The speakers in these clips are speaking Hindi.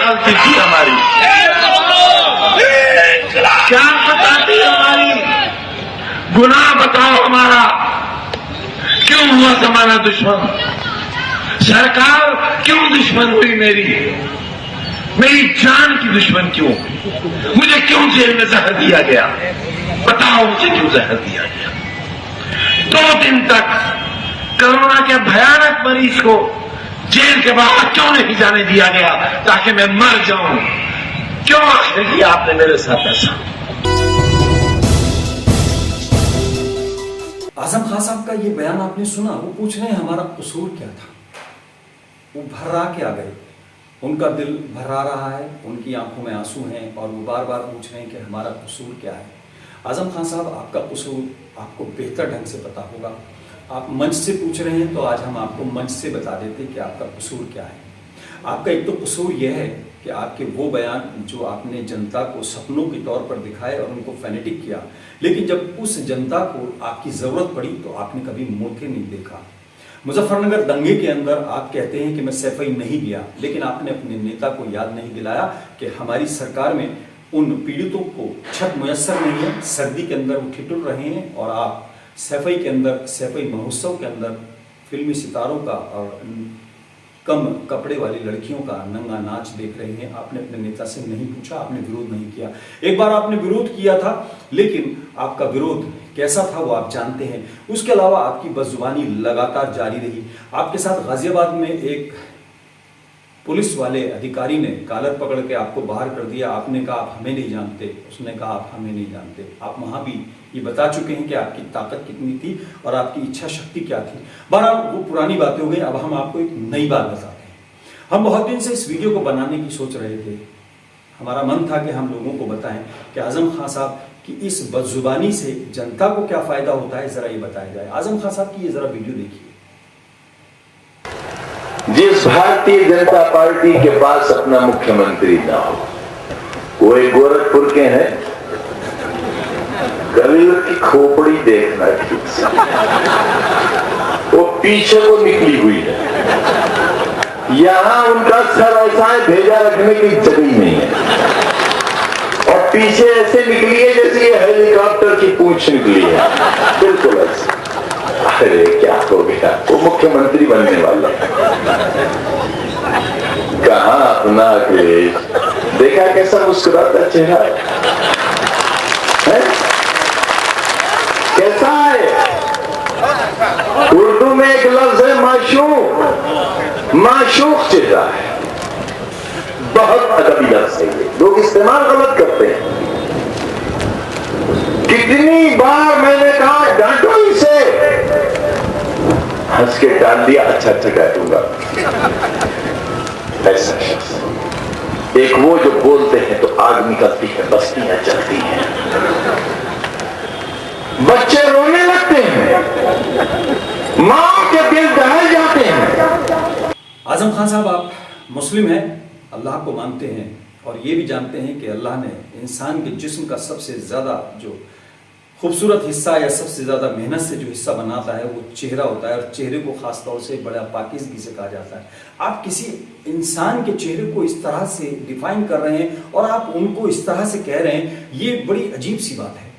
गलती थी हमारी, क्या खता थी हमारी, गुनाह बताओ हमारा, क्यों हुआ जमाना दुश्मन, सरकार क्यों दुश्मन हुई मेरी जान की दुश्मन क्यों, मुझे क्यों जेल में जहर दिया गया, बताओ मुझे क्यों जहर दिया गया। 2 दिन तक कोरोना के भयानक मरीज को जेल के बाहर क्यों नहीं जाने दिया गया, ताकि मैं मर जाऊं, क्यों आखिर किया आपने मेरे साथ ऐसा। आजम खान साहब का ये बयान आपने सुना, वो पूछ रहे हैं हमारा कसूर क्या था, वो भर्रा के आ गए, उनका दिल भर्रा रहा है, उनकी आंखों में आंसू हैं और वो बार बार पूछ रहे हैं कि हमारा कसूर क्या है। आजम खान साहब, आपका कसूर आपको बेहतर ढंग से पता होगा, आप मंच से पूछ रहे हैं तो आज हम आपको मंच से बता देते कि आपका कसूर क्या है। आपका एक तो कसूर यह है कि आपके वो बयान जो आपने जनता को सपनों के तौर पर दिखाए और उनको फेनेटिक किया, लेकिन जब उस जनता को आपकी ज़रूरत पड़ी तो आपने कभी मुड़ के नहीं देखा। मुजफ्फरनगर दंगे के अंदर आप कहते हैं कि मैं सैफई नहीं गया, लेकिन आपने अपने नेता को याद नहीं दिलाया कि हमारी सरकार में उन पीड़ितों को छत मुयस्सर नहीं है, सर्दी के अंदर वो ठिठुर रहे हैं और आप सैफई के अंदर, सैफई महोत्सव के अंदर फिल्मी सितारों का और कम कपड़े वाली लड़कियों का नंगा नाच देख रहे हैं। आपने अपने नेता से नहीं पूछा, आपने विरोध नहीं किया। एक बार आपने विरोध किया था, लेकिन आपका विरोध कैसा था वो आप जानते हैं। उसके अलावा आपकी बदजुबानी लगातार जारी रही। आपके साथ गाजियाबाद में एक पुलिस वाले अधिकारी ने कॉलर पकड़ के आपको बाहर कर दिया। आपने कहा आप हमें नहीं जानते, उसने कहा आप हमें नहीं जानते। आप वहां भी ये बता चुके हैं कि आपकी ताकत कितनी थी और आपकी इच्छा शक्ति क्या थी। बहरहाल वो पुरानी बातें हो गई। अब हम आपको एक नई बात बताते हैं। हम बहुत दिन से इस वीडियो को बनाने की सोच रहे थे। हमारा मन था कि हम लोगों को बताएं कि आजम खान साहब की इस बदजुबानी से जनता को क्या फायदा होता है, जरा ये बताया जाए। आजम खान साहब की ये जरा वीडियो देखिए। जिस भारतीय जनता पार्टी के पास अपना मुख्यमंत्री ना हो, वो एक गोरखपुर के हैं, गरीब की खोपड़ी देखना ठीक से, वो पीछे को निकली हुई है, यहां उनका सर ऐसा है भेजा रखने की जगह ही नहीं है, और पीछे ऐसे निकली है जैसे ये हेलीकॉप्टर की पूंछ निकली है, बिल्कुल ऐसे। अरे क्या हो गया, वो मुख्यमंत्री बनने वाला कहां अपना अखिलेश, देखा कैसा मुस्कुराता चेहरा है, कैसा है। उर्दू में एक लफ्ज है माशूक, माशूक चेहरा है, बहुत अदबी लफ्ज है ये, लोग इस्तेमाल गलत करते हैं। कितनी बार मैंने कहा डांटो इसे, हंस के डाल दिया, अच्छा डांटूंगा। ऐसा शख्स, एक वो जो बोलते हैं तो आग निकलती है, बस्तियां जलती हैं, बच्चे रोने लगते हैं, मां के दिल दहल जाते हैं। आजम खान साहब, आप मुस्लिम हैं, अल्लाह को मानते हैं और ये भी जानते हैं कि अल्लाह ने इंसान के जिस्म का सबसे ज़्यादा जो खूबसूरत हिस्सा या सबसे ज़्यादा मेहनत से जो हिस्सा बनाता है वो चेहरा होता है, और चेहरे को ख़ास तौर से बड़ा पाकीज़गी से कहा जाता है। आप किसी इंसान के चेहरे को इस तरह से डिफाइन कर रहे हैं और आप उनको इस तरह से कह रहे हैं, ये बड़ी अजीब सी बात है।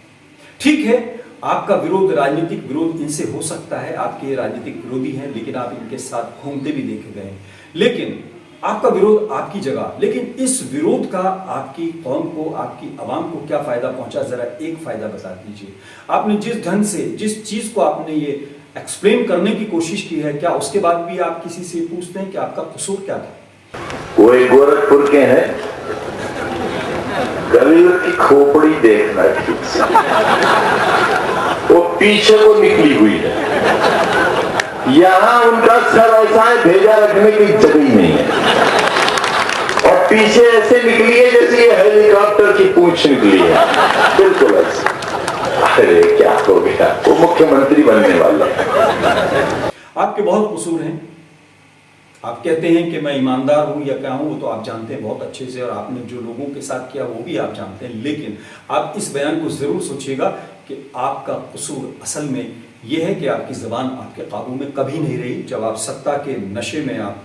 ठीक है, आपका विरोध, राजनीतिक विरोध इनसे हो सकता है, आपके राजनीतिक विरोधी हैं, लेकिन आप इनके साथ घूमते भी देखे गए हैं, लेकिन आपका विरोध आपकी जगह। लेकिन इस विरोध का आपकी कौम को, आपकी आवाम को क्या फायदा पहुंचा, जरा एक फायदा बता दीजिए। आपने जिस ढंग से, जिस चीज को आपने ये एक्सप्लेन करने की कोशिश की है, क्या उसके बाद भी आप किसी से पूछते हैं कि आपका कसूर क्या था? वो एक गोरखपुर के हैं, गरीब की खोपड़ी देखना ठीक से, वो पीछे को निकली हुई है, यहां उनका सर ऐसा है भेजा रखने की जगह ही नहीं है, और पीछे ऐसे निकली है जैसे ये हेलीकॉप्टर की पूंछ निकली है, बिल्कुल ऐसे। अरे क्या हो गया, वो मुख्यमंत्री बनने वाला है। आपके बहुत कसूर हैं। आप कहते हैं कि मैं ईमानदार हूं या क्या हूं, वो तो आप जानते हैं बहुत अच्छे से, और आपने जो लोगों के साथ किया वो भी आप जानते हैं। लेकिन आप इस बयान को जरूर सोचिएगा कि आपका कसूर असल में यह है कि आपकी ज़बान आपके काबू में कभी नहीं रही। जब आप सत्ता के नशे में आप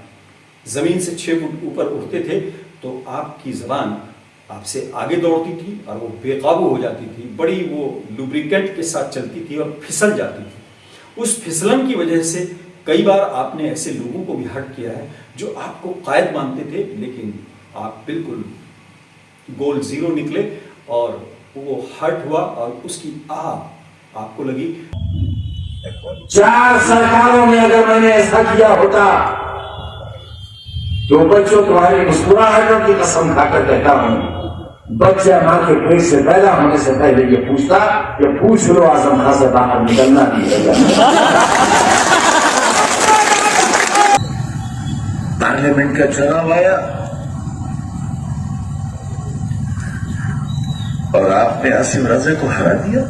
ज़मीन से 6 फुट ऊपर उठते थे तो आपकी ज़बान आपसे आगे दौड़ती थी और वो बेकाबू हो जाती थी, बड़ी वो लुब्रिकेंट के साथ चलती थी और फिसल जाती थी। उस फिसलन की वजह से कई बार आपने ऐसे लोगों को भी हर्ट किया है जो आपको कायद मानते थे, लेकिन आप बिल्कुल गोल जीरो निकले और वो हर्ट हुआ और उसकी आह आपको लगी। 4 सरकारों में अगर मैंने ऐसा किया होता तो बच्चों तुम्हारी मुस्कुराहटों की कसम खाकर कहता हूं, बच्चा मां के पेट से पैदा होने से पहले ये पूछता कि पूछ लो आजम खां से बाहर निकलना नहीं। पार्लियामेंट का चुनाव आया और आपने आसिम रजा को हरा दिया।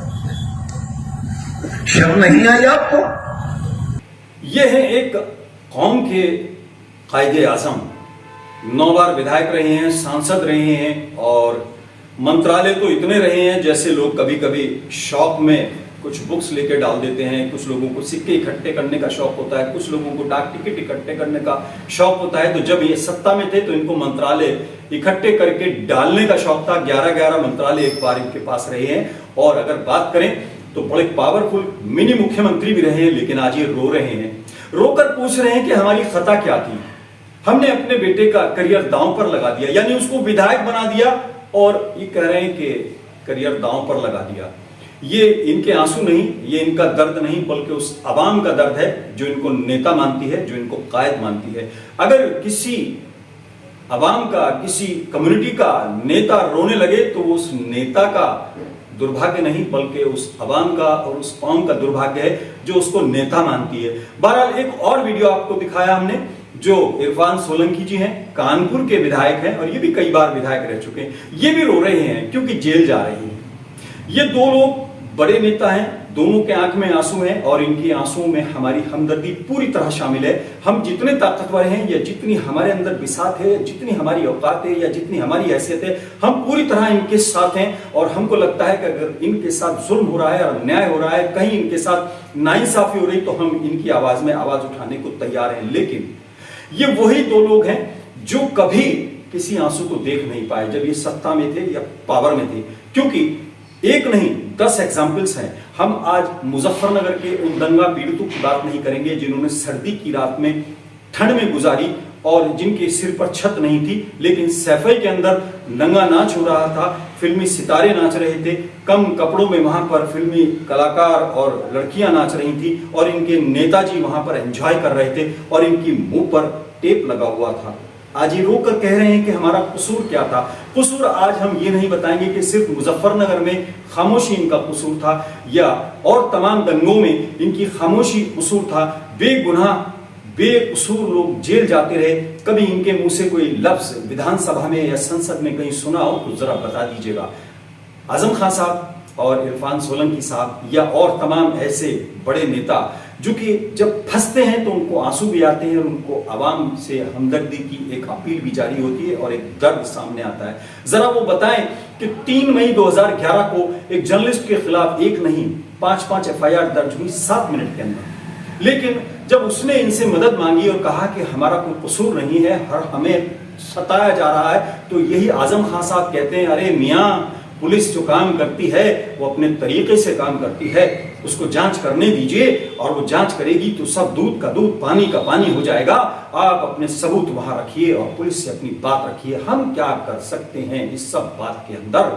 शर्म नहीं आई आपको? ये है एक कौम के कायदे आजम, 9 बार विधायक रहे हैं, सांसद रहे हैं और मंत्रालय तो इतने रहे हैं जैसे लोग कभी कभी शौक में कुछ बुक्स लेके डाल देते हैं। कुछ लोगों को सिक्के इकट्ठे करने का शौक होता है, कुछ लोगों को डाक टिकट इकट्ठे करने का शौक होता है। तो जब ये सत्ता में थे तो इनको मंत्रालय इकट्ठे करके डालने का शौक था। 11 मंत्रालय एक बार इनके पास रहे हैं। और अगर बात करें तो बड़े पावरफुल मिनी मुख्यमंत्री भी रहे हैं, लेकिन आज ये रो रहे हैं, रोकर पूछ रहे हैं कि हमारी खता क्या थी। हमने अपने बेटे का करियर दांव पर लगा दिया, यानी उसको विधायक बना दिया और ये कह रहे हैं कि करियर दांव पर लगा दिया। ये इनके आंसू नहीं, ये इनका दर्द नहीं, बल्कि उस अवाम का दर्द है जो इनको नेता मानती है, जो इनको कायद मानती है। अगर किसी अवाम का, किसी कम्युनिटी का नेता रोने लगे तो उस नेता का दुर्भाग्य नहीं, बल्कि उस अवाम का और उस कौम का दुर्भाग्य है जो उसको नेता मानती है। बहरहाल एक और वीडियो आपको दिखाया हमने जो इरफान सोलंकी जी हैं, कानपुर के विधायक हैं और ये भी कई बार विधायक रह चुके हैं। ये भी रो रहे हैं क्योंकि जेल जा रहे हैं। ये 2 लोग बड़े नेता हैं, दोनों के आंख में आंसू हैं और इनकी आंसुओं में हमारी हमदर्दी पूरी तरह शामिल है। हम जितने ताकतवर हैं या जितनी हमारे अंदर बिसात है, जितनी हमारी औकात है या जितनी हमारी हैसियत है, हम पूरी तरह इनके साथ हैं। और हमको लगता है कि अगर इनके साथ जुल्म हो रहा है और अन्याय हो रहा है, कहीं इनके साथ नाइंसाफी हो रही, तो हम इनकी आवाज में आवाज उठाने को तैयार हैं। लेकिन ये वही 2 लोग हैं जो कभी किसी आंसू को देख नहीं पाए जब ये सत्ता में थे या पावर में थे, क्योंकि एक नहीं 10 एग्जाम्पल्स हैं। हम आज मुजफ्फरनगर के उन दंगा पीड़ितों की बात नहीं करेंगे जिन्होंने सर्दी की रात में ठंड में गुजारी और जिनके सिर पर छत नहीं थी, लेकिन सैफई के अंदर नंगा नाच हो रहा था, फिल्मी सितारे नाच रहे थे, कम कपड़ों में वहां पर फिल्मी कलाकार और लड़कियां नाच रही थी और इनके नेताजी वहां पर एंजॉय कर रहे थे और इनकी मुंह पर टेप लगा हुआ था। आज ये रोकर कह रहे हैं कि हमारा कसूर क्या था। कसूर आज हम ये नहीं बताएंगे कि सिर्फ मुजफ्फरनगर में खामोशी इनका कसूर था या और तमाम दंगों में इनकी खामोशी कसूर था। बेगुनाह बेकसूर लोग जेल जाते रहे, कभी इनके मुंह से कोई लफ्ज विधानसभा में या संसद में कहीं सुना हो तो जरा बता दीजिएगा। आजम खान साहब और इरफान सोलंकी साहब या और तमाम ऐसे बड़े नेता जो कि जब फंसते हैं तो उनको आंसू भी आते हैं और उनको आवाम से हमदर्दी की एक अपील भी जारी होती है और एक दर्द सामने आता है। जरा वो बताएं कि 3 मई 2011 को एक जर्नलिस्ट के खिलाफ एक नहीं 5 FIR दर्ज हुई 7 मिनट के अंदर। लेकिन जब उसने इनसे मदद मांगी और कहा कि हमारा कोई कसूर नहीं है, हमें सताया जा रहा है, तो यही आजम खान साहब कहते हैं, अरे मियाँ पुलिस जो काम करती है वो अपने तरीके से काम करती है, उसको जांच करने दीजिए और वो जांच करेगी तो सब दूध का दूध पानी का पानी हो जाएगा। आप अपने सबूत वहां रखिए और पुलिस से अपनी बात रखिए। हम क्या कर सकते हैं इस सब बात के अंदर?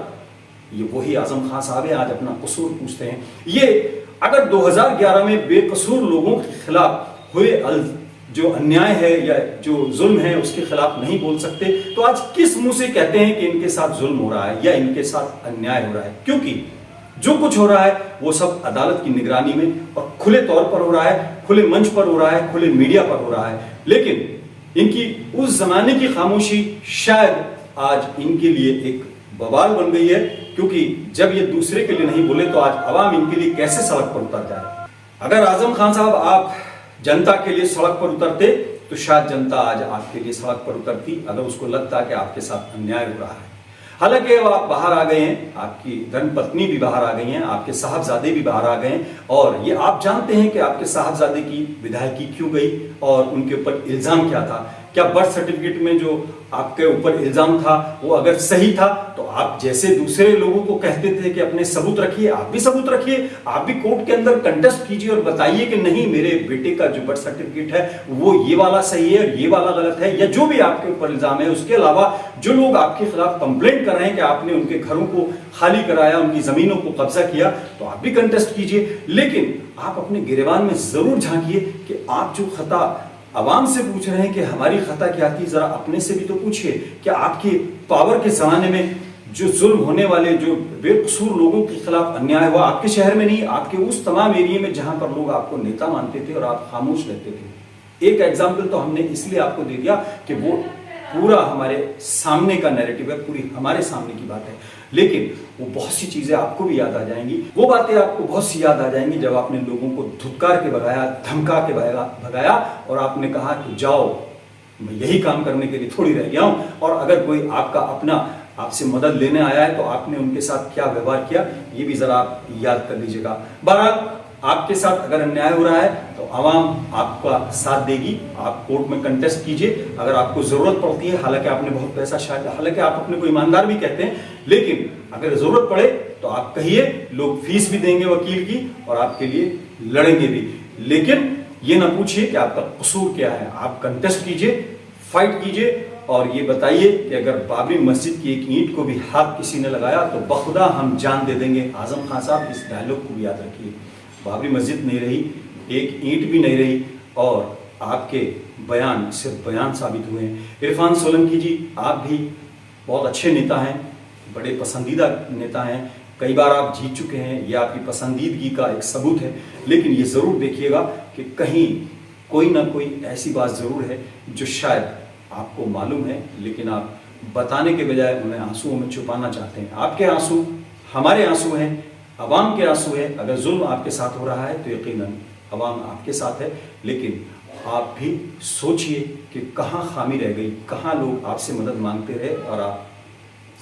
ये वही आजम खान साहब है, आज अपना कसूर पूछते हैं। ये अगर 2011 में बेकसूर लोगों के खिलाफ हुए जो अन्याय है या जो जुल्म है उसके खिलाफ नहीं बोल सकते, तो आज किस मुंह से कहते हैं कि इनके साथ जुल्म हो रहा है या इनके साथ अन्याय हो रहा है? क्योंकि जो कुछ हो रहा है वो सब अदालत की निगरानी में और खुले तौर पर हो रहा है, खुले मंच पर हो रहा है, खुले मीडिया पर हो रहा है। लेकिन इनकी उस जमाने की खामोशी शायद आज इनके लिए एक बवाल बन गई है, क्योंकि जब ये दूसरे के लिए नहीं बोले तो आज अवाम इनके लिए कैसे सड़क पर उतर जाए। अगर आजम खान साहब आप जनता के लिए सड़क पर उतरते तो शायद जनता आज आपके लिए सड़क पर उतरती, अगर उसको लगता कि आपके साथ अन्याय हो रहा है। हालांकि अब आप बाहर आ गए हैं, आपकी धर्मपत्नी भी बाहर आ गई हैं, आपके साहबजादे भी बाहर आ गए हैं और ये आप जानते हैं कि आपके साहबजादे की विधायकी क्यों गई और उनके ऊपर इल्जाम क्या था। क्या बर्थ सर्टिफिकेट में जो आपके ऊपर इल्जाम था वो अगर सही था तो आप जैसे दूसरे लोगों को कहते थे कि अपने सबूत रखिए, आप भी सबूत रखिए, आप भी कोर्ट के अंदर कंटेस्ट कीजिए और बताइए कि नहीं मेरे बेटे का जो बर्थ सर्टिफिकेट है वो ये वाला सही है और ये वाला गलत है, या जो भी आपके ऊपर इल्जाम है। उसके अलावा जो लोग आपके खिलाफ कंप्लेंट कर रहे हैं कि आपने उनके घरों को खाली कराया, उनकी जमीनों को कब्जा किया, तो आप भी कंटेस्ट कीजिए। लेकिन आप अपने गिरेबान में जरूर झांकिए कि आप जो खता आवाम से पूछ रहे हैं कि हमारी खता क्या थी, जरा अपने से भी तो पूछिए कि आपके पावर के जमाने में जो जुल्म होने वाले, जो बेकसूर लोगों के खिलाफ अन्याय हुआ, आपके शहर में नहीं, आपके उस तमाम एरिया में जहां पर लोग आपको नेता मानते थे और आप खामोश रहते थे। एक एग्जाम्पल तो हमने इसलिए आपको दे दिया कि वो पूरा हमारे सामने का नैरेटिव है, पूरी हमारे सामने की बात है, लेकिन वो बहुत सी चीजें आपको भी याद आ जाएंगी। वो बातें आपको बहुत सी याद आ जाएंगी जब आपने लोगों को धुतकार के भगाया, धमका के भगाया और आपने कहा कि जाओ, मैं यही काम करने के लिए थोड़ी रह गया हूं, और अगर कोई आपका अपना आपसे मदद लेने आया है तो आपने उनके साथ क्या व्यवहार किया, ये भी जरा आप याद कर लीजिएगा। बहरहाल आपके साथ अगर अन्याय हो रहा है तो आवाम आपका साथ देगी, आप कोर्ट में कंटेस्ट कीजिए अगर आपको जरूरत पड़ती है। हालांकि आपने बहुत पैसा शायद, हालांकि आप अपने को ईमानदार भी कहते हैं, लेकिन अगर जरूरत पड़े तो आप कहिए, लोग फीस भी देंगे वकील की और आपके लिए लड़ेंगे भी। लेकिन ये ना पूछिए कि आपका कसूर क्या है, आप कंटेस्ट कीजिए, फाइट कीजिए और ये बताइए कि अगर बाबरी मस्जिद की एक ईंट को भी हाथ किसी ने लगाया तो बखुदा हम जान दे देंगे। आजम खान साहब, इस डायलॉग को भी याद रखिए। बाबरी मस्जिद नहीं रही, एक ईंट भी नहीं रही और आपके बयान सिर्फ बयान साबित हुए हैं। इरफान सोलंकी जी, आप भी बहुत अच्छे नेता हैं, बड़े पसंदीदा नेता हैं, कई बार आप जीत चुके हैं, यह आपकी पसंदीदगी का एक सबूत है। लेकिन ये ज़रूर देखिएगा कि कहीं कोई ना कोई ऐसी बात ज़रूर है जो शायद आपको मालूम है, लेकिन आप बताने के बजाय उन्हें आंसुओं में छुपाना चाहते हैं। आपके आंसू हमारे आंसू हैं, अवाम के आंसू है। अगर जुल्म आपके साथ हो रहा है तो यकीनन अवाम आपके साथ है, लेकिन आप भी सोचिए कि कहाँ खामी रह गई, कहाँ लोग आपसे मदद मांगते रहे और आप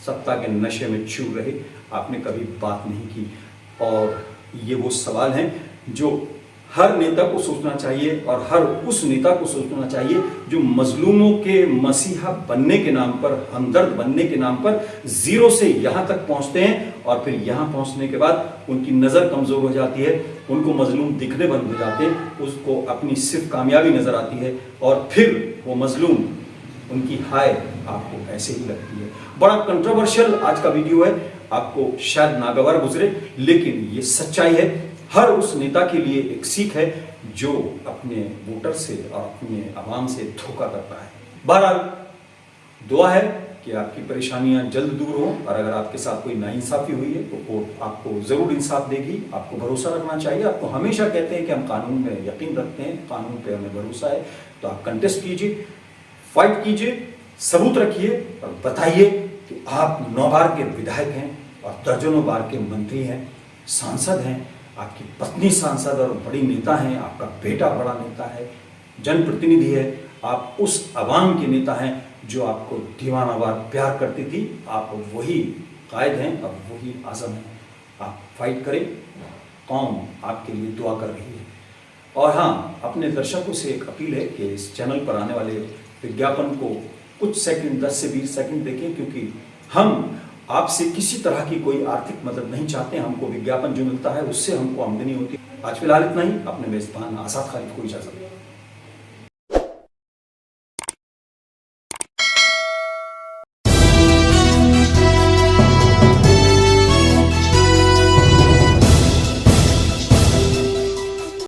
सत्ता के नशे में चूर रहे, आपने कभी बात नहीं की। और ये वो सवाल हैं जो हर नेता को सोचना चाहिए और हर उस नेता को सोचना चाहिए जो मजलूमों के मसीहा बनने के नाम पर, हमदर्द बनने के नाम पर जीरो से यहाँ तक पहुँचते हैं और फिर यहाँ पहुँचने के बाद उनकी नज़र कमज़ोर हो जाती है, उनको मजलूम दिखने बंद हो जाते हैं, उसको अपनी सिर्फ कामयाबी नज़र आती है और फिर वो मजलूम, उनकी हाय आपको ऐसे ही लगती है। बड़ा कंट्रोवर्शियल आज का वीडियो है, आपको शायद नागवार गुजरे, लेकिन ये सच्चाई है। हर उस नेता के लिए एक सीख है जो अपने वोटर से और अपने आवाम से धोखा करता है। बहरहाल दुआ है कि आपकी परेशानियां जल्द दूर हो और अगर आपके साथ कोई नाइंसाफी हुई है तो कोर्ट आपको जरूर इंसाफ देगी। आपको भरोसा रखना चाहिए। आपको हमेशा कहते हैं कि हम कानून पे यकीन रखते हैं, कानून पे हमें भरोसा है, तो आप कंटेस्ट कीजिए, फाइट कीजिए, सबूत रखिए और बताइए कि आप 9 बार के विधायक हैं और दर्जनों बार के मंत्री हैं, सांसद हैं, आपकी पत्नी सांसद और बड़ी नेता हैं, आपका बेटा बड़ा नेता है, जनप्रतिनिधि है, आप उस अवाम के नेता हैं जो आपको दीवानावार प्यार करती थी। आप वही कायद हैं, अब वही आज़म हैं। आप फाइट करें, कौम आपके लिए दुआ कर रही है। और हाँ, अपने दर्शकों से एक अपील है कि इस चैनल पर आने वाले विज्ञापन को कुछ सेकंड, 10 से 20 सेकंड देखें, क्योंकि हम आपसे किसी तरह की कोई आर्थिक मदद नहीं चाहते। हमको विज्ञापन जो मिलता है उससे हमको आमदनी होती है। आज फिलहाल इतना ही। अपने मेजबान आसाद खालिद को इजाजत।